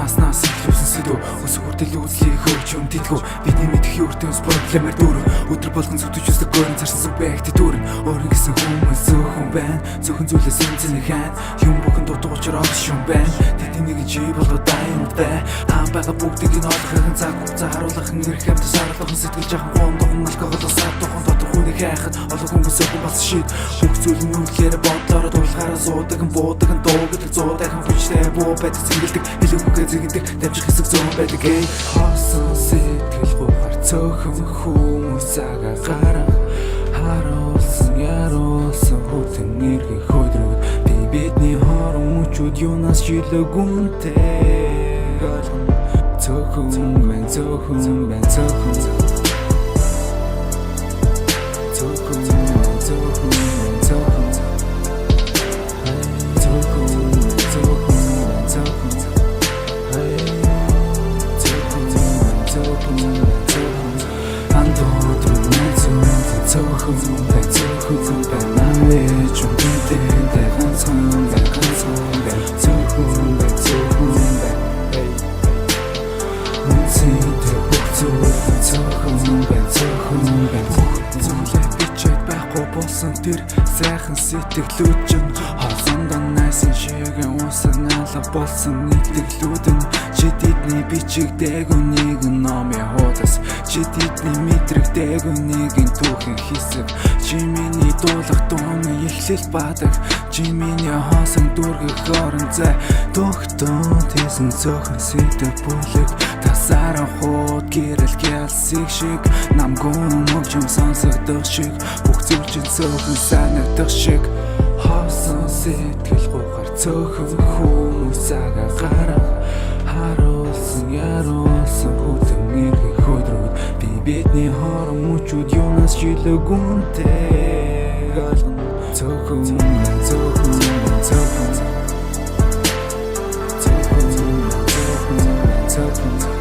наснаас илүүсэн сэдв өсөх хүртэл үзлийг хөрч юм дэлгүү бидний мэдэх юуртын проблемэр дүүрэн өдөр болгон зүтэж үздэг гөрн царсан субъект дүүрэн өөрийн гэсэн хүмүүс зөөхөн байна зөөхөн зүйлээс үнцэн хаан юм бүхэн дутуучраа шум байна тэдний нэг чи болоо дайнтай таан бага бүгдийг нь олохын цаг хугацаа харуулах нэрх хамт сарлах сэтгэл жахан гондон алкоголоос адуухан дотор хүнийг хайхад олон хүмүүс өвгөн бас шид бүх зүйл нь үнэхээр бодлороо дуулахаараа суудаг буудаг дуу гэдэг зоо дахин хүчтэй буу байдаг зингэлдэг илүүгээ зэгдэг дамжих хэсэг зүүн байдаг хоосон сэтгэл гуйхаар цөөхөн хүмүүс агагарах харуулсан яруулсан хүтэн нэрхий хөдрүүд би бидний хорон мөчүүд юунаас жилэгүнтэй цөөхөн мэн цөөхөн мэн цөөхөн цөөхөн мэн цөөхөн мэн цөөхөн болсон тэр сайхан сэтгэлүүд чинь хоолсондоо найсан шигэн усан алга болсон нийтлүүд нь чи тэдний бичигдэг үнийг номын хуудас чи тэдний мэдрэгдэг үнийг түүхэн хэсэг чи миний дуулах дууны эхлэл бадаг чи миний хоосон дүүргэх орон зай тогтоод хийсэн цөөхөн сэтгэл бүлэг тасаараа хууд гэрэл гялсыг шиг намгүй мөчм сонсогдох шиг бүх зүйл чинь цөөхөн санагдах шиг хоосон сэтгэл гуйхаар цөөхөн хүмүүс агагарах харуулсан яруулсан хүтэн нэрхий хөдрүүд би бидний хорон мөчүүд юунаас жилэгүнтэй цөөхөн цөөхөн цөөхөн Цөөхөн